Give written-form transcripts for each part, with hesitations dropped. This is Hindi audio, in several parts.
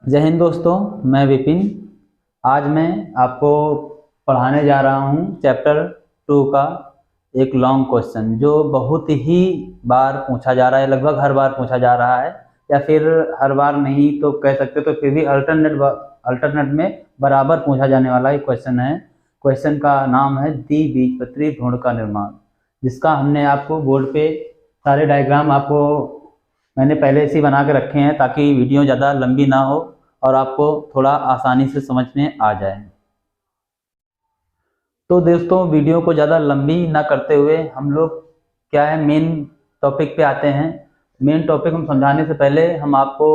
जय हिंद दोस्तों, मैं विपिन। आज मैं आपको पढ़ाने जा रहा हूँ चैप्टर 2 का एक लॉन्ग क्वेश्चन जो बहुत ही बार पूछा जा रहा है, लगभग हर बार पूछा जा रहा है, या फिर हर बार नहीं तो कह सकते, तो फिर भी अल्टरनेट में बराबर पूछा जाने वाला एक क्वेश्चन है। क्वेश्चन का नाम है द्विबीजपत्री भ्रूण का निर्माण, जिसका हमने आपको बोर्ड पे सारे डायग्राम आपको मैंने पहले से ही बना के रखे हैं ताकि वीडियो ज़्यादा लंबी ना हो और आपको थोड़ा आसानी से समझ में आ जाए। तो दोस्तों, वीडियो को ज़्यादा लंबी ना करते हुए हम लोग क्या है मेन टॉपिक पे आते हैं। मेन टॉपिक हम समझाने से पहले हम आपको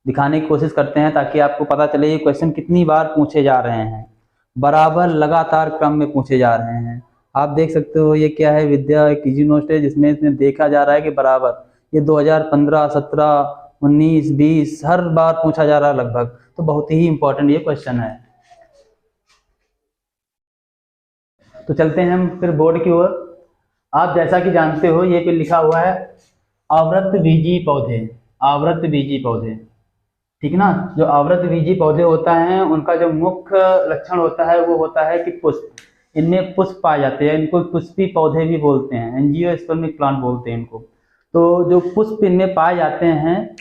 दिखाने की कोशिश करते हैं ताकि आपको पता चले ये क्वेश्चन कितनी बार पूछे जा रहे हैं, बराबर लगातार क्रम में पूछे जा रहे हैं। आप देख सकते हो ये क्या है, विद्या कीजी नोट है, जिसमें इसमें देखा जा रहा है कि बराबर ये 2015, 17, 19, 20 हर बार पूछा जा रहा है लगभग। तो बहुत ही इंपॉर्टेंट ये क्वेश्चन है। तो चलते हैं हम फिर बोर्ड की ओर। आप जैसा कि जानते हो ये पे लिखा हुआ है आवृत्त बीजी पौधे। आवृत्त बीजी पौधे, ठीक ना। जो आवृत्त बीजी पौधे होता है उनका जो मुख्य लक्षण होता है वो होता है कि पुष्प, इनमें पुष्प पाए जाते हैं। इनको पुष्पी पौधे भी बोलते हैं, एंजियोस्पर्मिक प्लांट बोलते हैं इनको। तो जो पुष्प इनमें पाए जाते हैं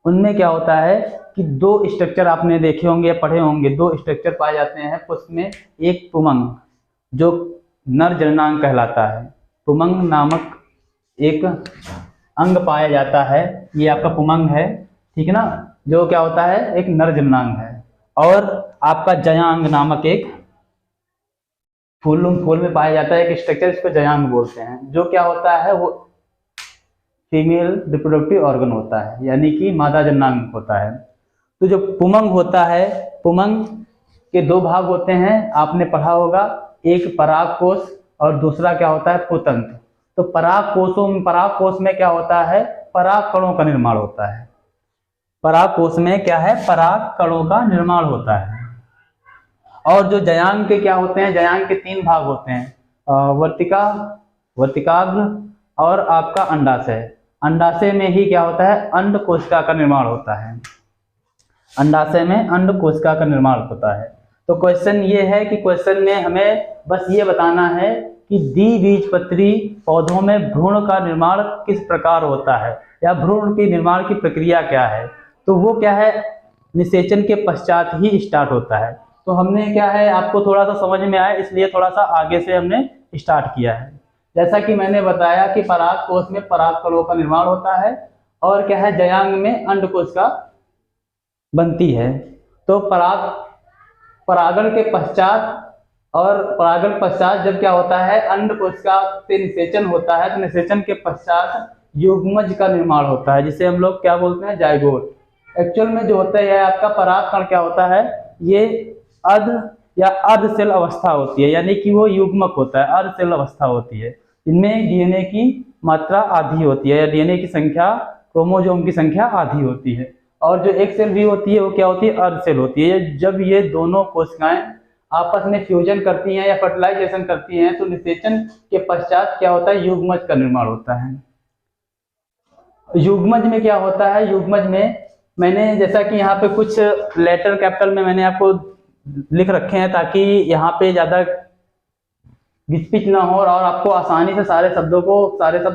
उनमें क्या होता है कि दो स्ट्रक्चर आपने देखे होंगे या पढ़े होंगे, दो स्ट्रक्चर पाए जाते हैं पुष्प में। एक पुमंग जो नर जननांग कहलाता है, पुमंग नामक एक अंग पाया जाता है, ये आपका पुमंग है, ठीक ना, जो क्या होता है एक नर जननांग है। और आपका जयांग नामक एक फूल में पाया जाता है एक स्ट्रक्चर, इसको जयांग बोलते हैं, जो क्या होता है वो फीमेल रिप्रोडक्टिव ऑर्गन होता है, यानी कि मादा जननांग होता है। तो जो पुमंग होता है, पुमंग के दो भाग होते हैं, आपने पढ़ा होगा, एक पराग कोश और दूसरा क्या होता है पुतंत्र। तो पराग कोश में क्या होता है, पराग कणों का निर्माण होता है। पराग कोश में क्या है, पराग कणों का निर्माण होता है। और जो जयांग के क्या होते हैं, जयांग के तीन भाग होते हैं, वर्तिकाग्र और आपका अंडाशय। अंडाशय में ही क्या होता है, अंड कोशिका का निर्माण होता है। अंडाशय में अंड कोशिका का निर्माण होता है। तो क्वेश्चन ये है कि क्वेश्चन में हमें बस ये बताना है कि द्विबीजपत्री पौधों में भ्रूण का निर्माण किस प्रकार होता है, या भ्रूण के निर्माण की प्रक्रिया क्या है। तो वो क्या है, निषेचन के पश्चात ही स्टार्ट होता है। तो हमने क्या है आपको थोड़ा सा समझ में आया, इसलिए थोड़ा सा आगे से हमने स्टार्ट किया है। जैसा कि मैंने बताया कि पराग कोश में पराग कणों का निर्माण होता है, और क्या है जयांग में अंड कोशिका बनती है। तो परागण के पश्चात, और परागण पश्चात जब क्या होता है अंड कोशिका से निषेचन होता है, तो निषेचन के पश्चात युग्मज का निर्माण होता है, जिसे हम लोग क्या बोलते हैं, जाइगोट। एक्चुअल में जो होता है आपका परागकण क्या होता है, ये अर्ध सेल अवस्था होती है, यानी कि वो युग्मक होता है, अर्ध सेल अवस्था होती है। इनमें डीएनए की मात्रा आधी होती है, या डीएनए की संख्या, क्रोमोसोम की संख्या आधी होती है। और जो एक सेल भी होती है वो क्या होती है, अर्ध सेल होती है। जब ये दोनों कोशिकाएं आपस में फ्यूजन करती हैं या फर्टिलाइजेशन करती हैं, तो निषेचन के पश्चात क्या होता है, युग्मज का निर्माण होता है। युग्मज में क्या होता है, युग्मज में मैंने जैसा कि यहाँ पे कुछ लेटर कैपिटल में मैंने आपको लिख रखे हैं ताकि यहाँ पे ज्यादा घिचपिच ना हो और आपको आसानी से सारे शब्द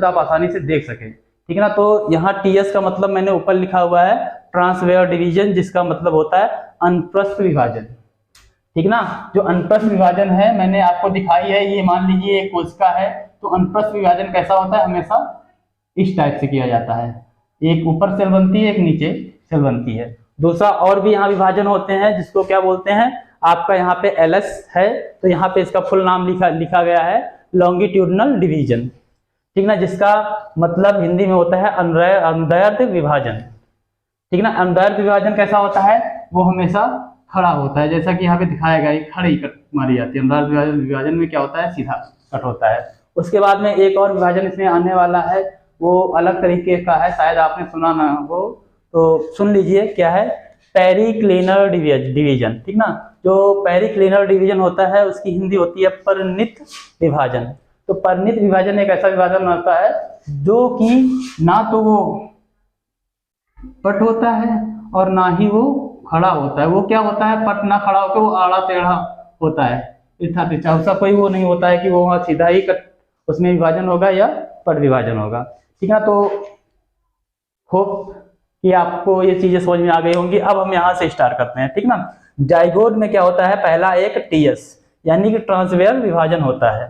आप आसानी से देख सके, ठीक है ना। तो यहाँ टीएस का मतलब मैंने ऊपर लिखा हुआ है ट्रांसवेयर डिवीजन, जिसका मतलब होता है अनप्रस्थ विभाजन, ठीक ना। जो अनप्रस्थ विभाजन है मैंने आपको दिखाई है, ये मान लीजिए एक कोशिका है, तो अनप्रस्थ विभाजन कैसा होता है, हमेशा इस टाइप से किया जाता है, एक ऊपर सेल बनती है, एक नीचे सेल बनती है। दूसरा और भी यहाँ विभाजन होते हैं जिसको क्या बोलते हैं, आपका यहाँ पे एलएस है, तो यहाँ पे इसका फुल नाम लिखा गया है लॉन्गिट्यूडनल डिवीजन, ठीक ना, जिसका मतलब हिंदी में होता है अनुदैर्ध्य विभाजन, ठीक ना। अनुदैर्ध्य विभाजन कैसा होता है, वो हमेशा खड़ा होता है, जैसा कि यहाँ पे दिखाया गया है, खड़ी कट मारी जाती है। अनुदैर्ध्य विभाजन में क्या होता है, सीधा कट होता है। उसके बाद में एक और विभाजन इसमें आने वाला है, वो अलग तरीके का है, शायद आपने सुना ना हो, तो सुन लीजिए क्या है, पेरिक्लिनर डिवीजन, ठीक ना। जो पेरिक्लिनर डिवीजन होता है उसकी हिंदी होती है परिणित विभाजन। तो परिणित विभाजन एक ऐसा विभाजन होता है जो कि ना तो वो कट होता है और ना ही वो खड़ा होता है, वो क्या होता है, पट ना खड़ा होकर वो आड़ा टेढ़ा होता है, इतना तिरछा, उसका कोई वो नहीं होता है कि वो वहाँ सीधा ही कट उसमें विभाजन होगा या पट विभाजन होगा। ठीक है, तो होप कि आपको ये चीजें समझ में आ गई होंगी। अब हम यहाँ से स्टार्ट करते हैं। ठीक ना, जाइगोट में क्या होता है, पहला एक टीएस यानी कि ट्रांसवेयर विभाजन होता है,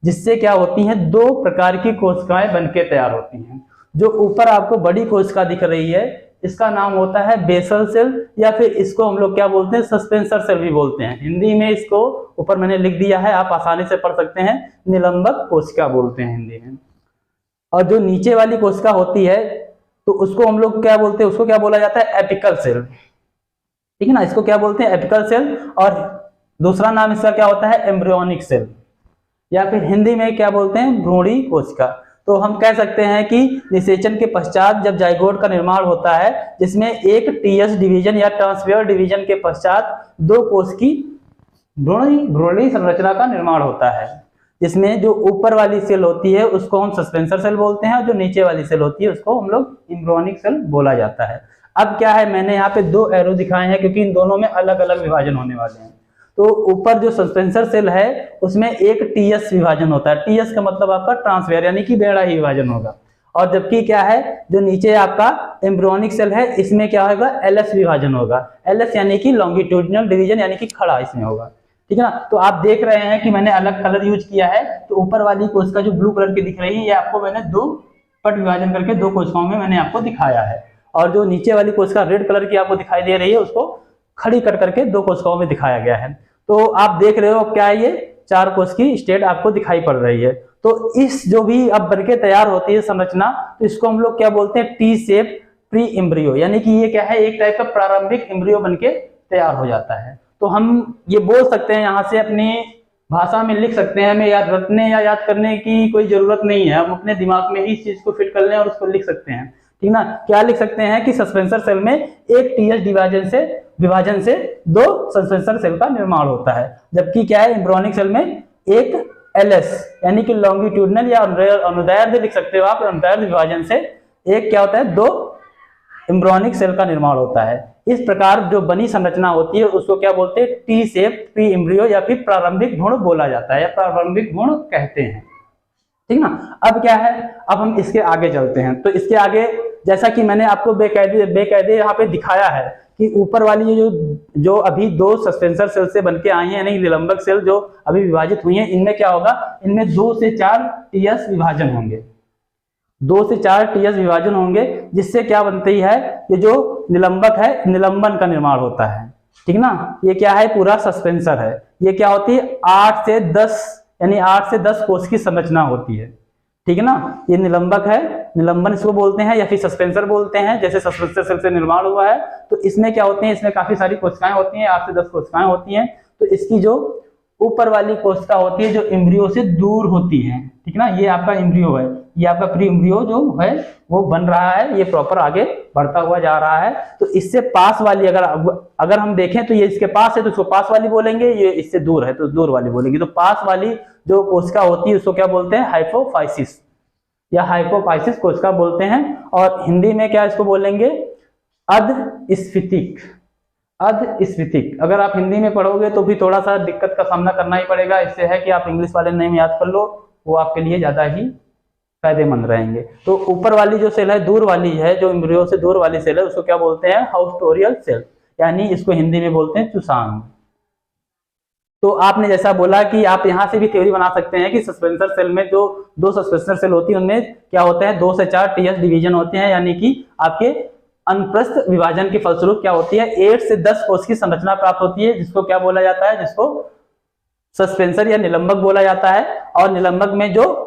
जिससे क्या होती हैं, दो प्रकार की कोशिकाएं बनके तैयार होती हैं। जो ऊपर आपको बड़ी कोशिका दिख रही है, इसका नाम होता है बेसल सेल, या फिर इसको हम लोग क्या बोलते हैं, सस्पेंसर सेल भी बोलते हैं। हिंदी में इसको ऊपर मैंने लिख दिया है, आप आसानी से पढ़ सकते हैं, निलंबक कोशिका बोलते हैं हिंदी में। और जो नीचे वाली कोशिका होती है तो उसको हम लोग क्या बोलते हैं, उसको क्या बोला जाता है, एपिकल सेल। ठीक है ना, इसको क्या बोलते हैं, एपिकल सेल। और दूसरा नाम इसका क्या होता है, एम्ब्रियोनिक सेल, या फिर हिंदी में क्या बोलते हैं, भ्रूणी कोशिका। तो हम कह सकते हैं कि निषेचन के पश्चात जब जाइगोट का निर्माण होता है, जिसमें एक टीएस डिवीजन या ट्रांसवेयर डिवीजन के पश्चात दो कोश की भ्रूणी संरचना का निर्माण होता है, जिसमें जो ऊपर वाली सेल होती है उसको हम सस्पेंसर सेल बोलते हैं, और जो नीचे वाली सेल होती है उसको हम लोग एम्ब्रियोनिक सेल बोला जाता है। अब क्या है, मैंने यहाँ पे दो एरो दिखाए हैं क्योंकि इन दोनों में अलग अलग विभाजन होने वाले हैं। तो ऊपर जो सस्पेंसर सेल है उसमें एक टीएस विभाजन होता है, टीएस का मतलब आपका ट्रांसवेयर यानी कि बेड़ा ही विभाजन होगा। और जबकि क्या है, जो नीचे आपका एम्ब्रियोनिक सेल है, इसमें क्या होगा, एलएस विभाजन होगा। एलएस यानी कि लॉन्गिट्यूडिनल डिवीजन यानी कि खड़ा इसमें होगा। ठीक है ना, तो आप देख रहे हैं कि मैंने अलग कलर यूज किया है। तो ऊपर वाली कोशिका जो ब्लू कलर की दिख रही है, ये आपको मैंने दो पट विभाजन करके दो कोशिकाओं में मैंने आपको दिखाया है। और जो नीचे वाली कोशिका रेड कलर की आपको दिखाई दे रही है, उसको खड़ी कर करके दो कोशिकाओं में दिखाया गया है। तो आप देख रहे हो क्या है, ये चार कोश की स्टेट आपको दिखाई पड़ रही है। तो इस जो भी अब बनके तैयार होती है संरचना, तो इसको हम लोग क्या बोलते हैं, टी शेप प्री एम्ब्रियो, यानी कि ये क्या है, एक टाइप का प्रारंभिक एम्ब्रियो बनके तैयार हो जाता है। तो हम ये बोल सकते हैं, यहाँ से अपनी भाषा में लिख सकते हैं, हमें याद रखने या याद करने की कोई जरूरत नहीं है, हम अपने दिमाग में ही इस चीज को फिट कर लें और उसको लिख सकते हैं। ठीक ना, क्या लिख सकते हैं कि सस्पेंसर सेल में एक टीएस विभाजन से दो सस्पेंसर सेल का निर्माण होता है, जबकि क्या है, एम्ब्रियोनिक सेल में एक एलएस यानी कि लॉन्गिट्यूडिनल या अनुदैर्ध्य लिख सकते हो आप, अनुदैर्ध्य विभाजन से एक क्या होता है, दो एम्ब्रियोनिक सेल का निर्माण होता है। इस प्रकार जो बनी संरचना होती है उसको क्या बोलते हैं, टी शेप प्री एम्ब्रियो या फिर प्रारंभिक भ्रूण बोला जाता है, या प्रारंभिक भ्रूण कहते हैं। ठीक ना, अब क्या है, अब हम इसके आगे चलते हैं। तो इसके आगे जैसा कि मैंने आपको बेकायदे यहाँ पे दिखाया है कि ऊपर वाली जो अभी दो सस्पेंसर सेल से बनके आई हैं, यानी निलंबक सेल जो अभी विभाजित हुई हैं, इनमें क्या होगा, इनमें 2 से 4 टीएस विभाजन होंगे, 2 से 4 टीएस विभाजन होंगे, जिससे क्या बनती है, ये जो निलंबक है, निलंबन का निर्माण होता है। ठीक ना, ये क्या है, पूरा सस्पेंसर है। ये क्या होती है, 8 से 10 यानी 8 से 10 कोश की संरचना होती है। ठीक है ना, ये निलंबक है, निलंबन इसको बोलते हैं या फिर सस्पेंसर बोलते हैं, जैसे सस्पेंसर सेल से निर्माण हुआ है। तो इसमें क्या होते हैं, इसमें काफी सारी कोशिकाएं होती हैं, 8 से 10 कोशिकाएं होती हैं। तो इसकी जो ऊपर वाली कोशिका होती है, जो एम्ब्रियो से दूर होती है, ठीक ना, ये आपका एम्ब्रियो है, ये आपका प्री एम्ब्रियो जो है वो बन रहा है, ये प्रॉपर आगे बढ़ता हुआ जा रहा है। तो इससे पास वाली अगर हम देखें तो ये इसके पास है तो इसको पास वाली बोलेंगे, ये इससे दूर है तो दूर वाली बोलेंगे। तो पास वाली जो कोशिका होती है उसको क्या बोलते हैं, हाइपोफाइसिस या हाइपोफाइसिस कोशिका बोलते हैं। और हिंदी में क्या इसको बोलेंगे, अधस्फीतिक, अधस्फीतिक। अगर आप हिंदी में पढ़ोगे तो भी थोड़ा सा दिक्कत का सामना करना ही पड़ेगा, इससे है कि आप इंग्लिश वाले नेम याद कर लो, वो आपके लिए ज्यादा ही फायदेमंद रहेंगे। तो ऊपर वाली जो सेल है, दूर वाली है, जो एम्ब्रियो से दूर वाली सेल है, उसको क्या बोलते हैं, हाउस्टोरियल सेल, यानी इसको हिंदी में बोलते हैं चुसांग। तो आपने जैसा बोला कि आप यहां से भी थ्योरी बना सकते हैं कि सस्पेंसर सेल में जो दो सस्पेंसर सेल होती है उनमें क्या होता है, 2 से 4 टीएस डिवीजन होते हैं, यानी कि आपके अनुप्रस्थ विभाजन के फलस्वरूप क्या होती है, 8 से 10 कोश की संरचना प्राप्त होती है, जिसको क्या बोला जाता है, जिसको सस्पेंसर या निलंबक बोला जाता है। और निलंबक में जो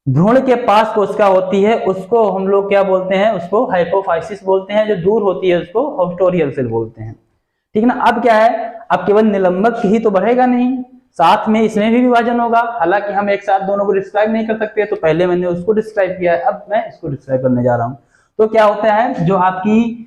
भ्रूण के पास कोशिका होती है उसको हम लोग क्या बोलते हैं, उसको हाइपोफाइसिस बोलते हैं, जो दूर होती है उसको हाउस्टोरियल सेल बोलते हैं। ठीक ना, अब क्या है, अब केवल निलंबक ही तो बढ़ेगा नहीं, साथ में इसमें भी विभाजन होगा। हालांकि हम एक साथ दोनों को डिस्क्राइब नहीं कर सकते, तो पहले मैंने उसको डिस्क्राइब किया है, अब मैं इसको डिस्क्राइब करने जा रहा हूं। तो क्या होता है, जो आपकी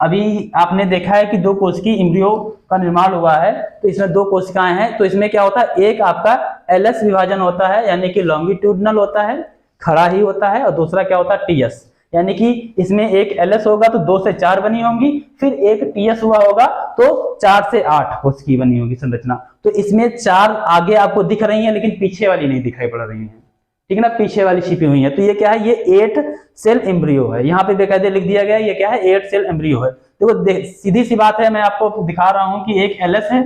अभी आपने देखा है कि 2 कोश की एम्ब्रियो का निर्माण हुआ है, तो इसमें 2 कोशिकाएं हैं। तो इसमें क्या होता है, एक आपका एलएस विभाजन होता है, यानी कि लॉन्गिट्यूडिनल होता है, खड़ा ही होता है, और दूसरा क्या होता है, टीएस यानी कि इसमें एक LS होगा तो 2 से 4 बनी होंगी, फिर एक TS हुआ होगा तो 4 से 8 कोष की बनी होगी संरचना। तो इसमें 4 आगे आपको दिख रही है लेकिन पीछे वाली नहीं दिखाई पड़ रही है, ठीक है ना, पीछे वाली छिपी हुई है। तो ये क्या है, ये 8 सेल एम्ब्रियो है, यहाँ पे बेकायदे लिख दिया गया ये क्या है, 8 सेल एम्ब्रियो है। देखो सीधी सी बात है, मैं आपको दिखा रहा हूं कि एक LS है,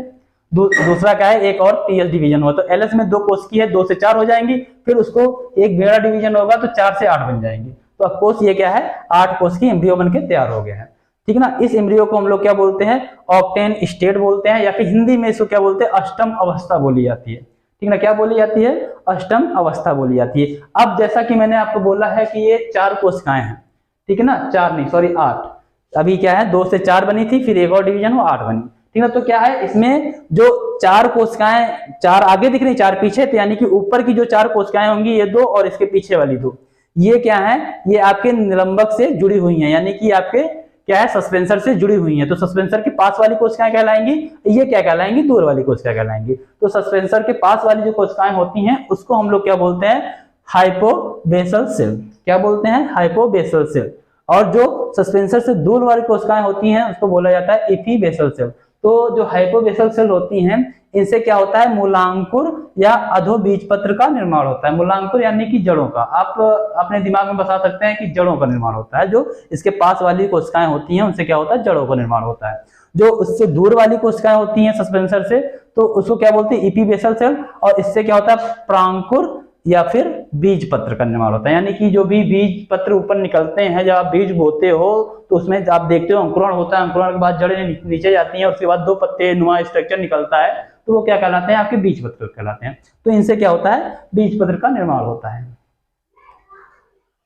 दूसरा क्या है, एक और TS डिवीजन हुआ। तो LS में 2 कोशिकी है, 2 से 4 हो जाएंगी, फिर उसको एक बेड़ा डिवीजन होगा तो 4 से 8 बन जाएंगे। तो अब कोष ये क्या है, 8 कोष की एम्ब्रियो बनके तैयार हो गया है, ठीक है ना। इस एम्ब्रियो को हम लोग क्या बोलते हैं, ऑक्टेन स्टेट बोलते हैं, या फिर हिंदी में इसको क्या बोलते हैं, अष्टम अवस्था बोली जाती है, ठीक है ना। क्या बोली जाती है, अष्टम अवस्था बोली जाती है। अब जैसा कि मैंने आपको बोला है कि ये 4 कोशिकाएं हैं, ठीक है ना, 4 नहीं सॉरी 8, अभी क्या है 2 से 4 बनी थी, फिर एक और डिवीजन वो 8 बनी, ठीक है। तो क्या है, इसमें जो 4 कोशिकाएं, 4 आगे दिख रही, 4 पीछे, तो यानी कि ऊपर की जो 4 कोशिकाएं होंगी ये 2 और इसके पीछे वाली 2, ये क्या है, ये आपके निलंबक से जुड़ी हुई हैं, यानी कि आपके क्या है, सस्पेंसर से जुड़ी हुई हैं। तो सस्पेंसर के पास वाली कोशिकाएं कहलाएंगी, ये क्या कहलाएंगी, दूर वाली कोशिकाएं कहलाएंगी। तो सस्पेंसर के पास वाली जो कोशिकाएं होती हैं उसको हम लोग क्या बोलते हैं, हाइपोबेसल सेल, क्या बोलते हैं, हाइपोबेसल सेल। और जो सस्पेंसर से दूर वाली कोशिकाएं होती हैं उसको बोला जाता है एपीबेसल सेल। तो जो हाइपोबेसल सेल होती हैं इनसे क्या होता है, मूलांकुर या अधोबीजपत्र का निर्माण होता है। मूलांकुर यानी कि जड़ों का, आप अपने दिमाग में बता सकते हैं कि जड़ों का निर्माण होता है। जो इसके पास वाली कोशिकाएं होती हैं उनसे क्या होता है, जड़ों का निर्माण होता है। जो उससे दूर वाली कोशिकाएं होती हैं सस्पेंसर से, तो उसको क्या बोलते हैं, एपीबेसल सेल। और इससे क्या होता है, प्रांकुर या फिर बीज पत्र का निर्माण होता है। यानी कि जो भी बीज पत्र ऊपर निकलते हैं, जब आप बीज बोते हो तो उसमें आप देखते हो अंकुरण होता है, अंकुरण के बाद जड़ें नीचे जाती हैं और उसके बाद 2 पत्ते नुमा स्ट्रक्चर निकलता है, तो वो क्या कहलाते हैं, आपके बीज पत्र कहलाते हैं। तो इनसे क्या होता है, बीज पत्र का निर्माण होता है।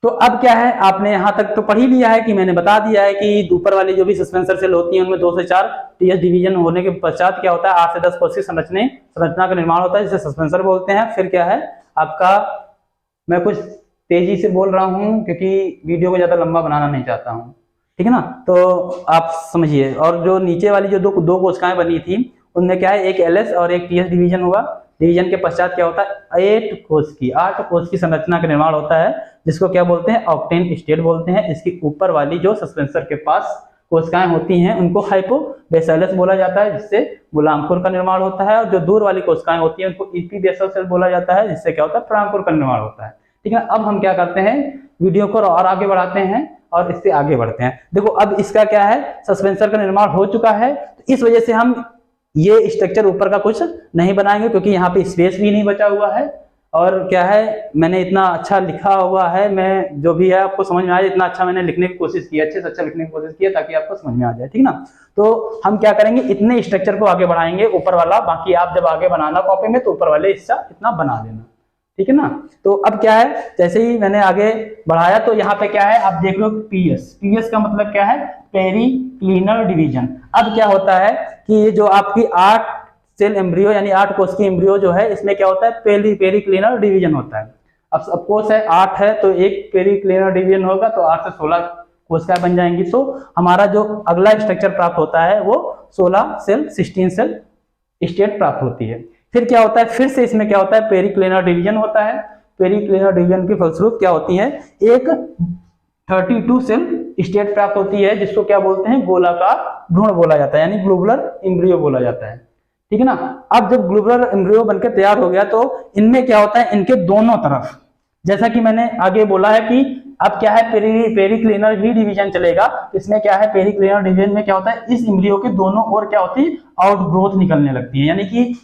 तो अब क्या है, आपने यहां तक तो पढ़ ही लिया है कि मैंने बता दिया है कि ऊपर वाली जो भी सस्पेंसर सेल होती है उनमें 2 से 4 TS डिवीजन होने के पश्चात क्या होता है, 8 से 10 कोशिकीय संरचना का निर्माण होता है, जिसे सस्पेंसर बोलते हैं। फिर क्या है आपका, मैं कुछ तेजी से बोल रहा हूं क्योंकि वीडियो को ज्यादा लंबा बनाना नहीं चाहता हूं, ठीक है ना, तो आप समझिए। और जो नीचे वाली जो दो कोशिकाएं बनी थी उनमें क्या है, एक LS और एक TS डिवीजन हुआ। डिवीजन के पश्चात क्या होता है, 8 कोश की संरचना का निर्माण होता है, जिसको क्या बोलते हैं, ऑक्टेन स्टेट बोलते हैं। इसकी ऊपर वाली जो सस्पेंसर के पास कोशिकाएं होती हैं उनको हाइपोबेसलस बोला जाता है, जिससे मूलांकुर का निर्माण होता है। और जो दूर वाली कोशिकाएं होती हैं उनको एपीबेसल सेल बोला जाता है, जिससे क्या होता है, प्रांकुर का निर्माण होता है, ठीक है। अब हम क्या करते हैं, वीडियो को और आगे बढ़ाते हैं और इससे आगे बढ़ते हैं। देखो अब इसका क्या है, सस्पेंसर का निर्माण हो चुका है, तो इस वजह से हम ये स्ट्रक्चर ऊपर का कुछ नहीं बनाएंगे क्योंकि यहाँ पे स्पेस भी नहीं बचा हुआ है। और क्या है, मैंने इतना अच्छा लिखा हुआ है, मैं जो भी है आपको समझ में आए, इतना अच्छा मैंने लिखने की कोशिश की, अच्छे से अच्छा लिखने की कोशिश की है ताकि आपको समझ में आ जाए, ठीक ना। तो हम क्या करेंगे, इतने स्ट्रक्चर को आगे बढ़ाएंगे ऊपर वाला, बाकी आप जब आगे बनाना कॉपी में तो ऊपर वाले हिस्सा इतना बना देना, ठीक है ना। तो अब क्या है, जैसे ही मैंने आगे बढ़ाया तो यहाँ पे क्या है, आप देख लो पीएस का मतलब क्या है, पेरिक्लिनल डिवीजन। अब क्या होता है कि ये जो आपकी 8 सेल एम्ब्रियो यानी 8 कोश की एम्ब्रियो जो है, इसमें क्या होता है, पेरिक्लिनल डिवीजन होता है। अब सब कोश है 8 है तो एक पेरिक्लिनल डिवीजन होगा तो 8 से 16 कोशिकाएं बन जाएंगी। तो हमारा जो अगला स्ट्रक्चर प्राप्त होता है वो 16 सेल 16 सेल स्टेट प्राप्त होती है। फिर क्या होता है, फिर से इसमें क्या होता है, पेरिक्लिनल डिवीजन होता है। पेरिक्लिनल डिवीजन के फलस्वरूप क्या होती है, एक 32 सेल स्टेट प्राप्त होती है, जिसको क्या बोलते हैं, गोलाकार भ्रूण बोला जाता है, यानी ग्लोबुलर एम्ब्रियो बोला जाता है, ठीक है ना। अब जब ग्लोबुलर एम्ब्रियो बनकर तैयार हो गया तो इनमें क्या होता है, इनके दोनों तरफ, जैसा कि मैंने आगे बोला है कि अब क्या है, पेरिक्लिनल ही डिवीजन चलेगा। इसमें क्या है, पेरिक्लिनल डिवीजन में क्या होता है, इस एम्ब्रियो के दोनों ओर क्या होती है, आउटग्रोथ निकलने लगती है, यानी कि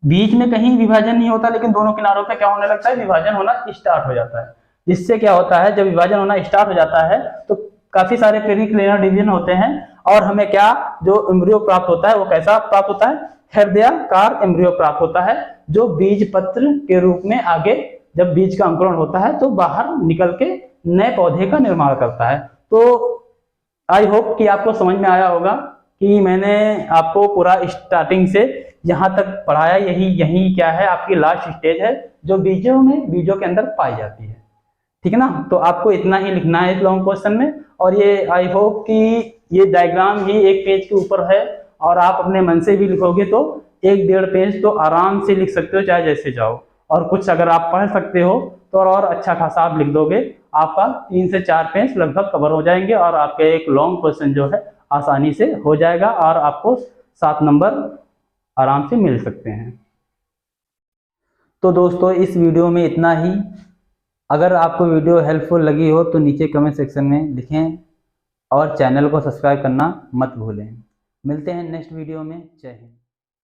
बीच में कहीं विभाजन नहीं होता लेकिन दोनों किनारों पे क्या होने लगता है, विभाजन होना स्टार्ट हो जाता है। जिससे क्या होता है, जब विभाजन होना स्टार्ट हो जाता है तो काफी सारे पेरिक्लिनल डिवीजन होते हैं और हमें क्या, जो एम्ब्रियो प्राप्त होता है वो कैसा प्राप्त होता है, हृदयाकार एम्ब्रियो प्राप्त होता है, जो बीज पत्र के रूप में आगे जब बीज का अंकुरण होता है तो बाहर निकल के नए पौधे का निर्माण करता है। तो आई होप कि आपको समझ में आया होगा कि मैंने आपको पूरा स्टार्टिंग से यहाँ तक पढ़ाया। यही क्या है, आपकी लास्ट स्टेज है जो बीजों के अंदर पाई जाती है, ठीक है ना। तो आपको इतना ही लिखना है इस लॉन्ग क्वेश्चन में। और ये आई होप कि ये डायग्राम ही एक पेज के ऊपर है और आप अपने मन से भी लिखोगे तो 1-1.5 पेज तो आराम से लिख सकते हो, चाहे जैसे जाओ। और कुछ अगर आप पढ़ सकते हो तो और अच्छा खासा आप लिख दोगे। आपका 3 से 4 पेज लगभग कवर हो जाएंगे और आपके एक लॉन्ग क्वेश्चन जो है आसानी से हो जाएगा और आपको 7 नंबर आराम से मिल सकते हैं। तो दोस्तों इस वीडियो में इतना ही। अगर आपको वीडियो हेल्पफुल लगी हो तो नीचे कमेंट सेक्शन में लिखें और चैनल को सब्सक्राइब करना मत भूलें। मिलते हैं नेक्स्ट वीडियो में। जय हिंद।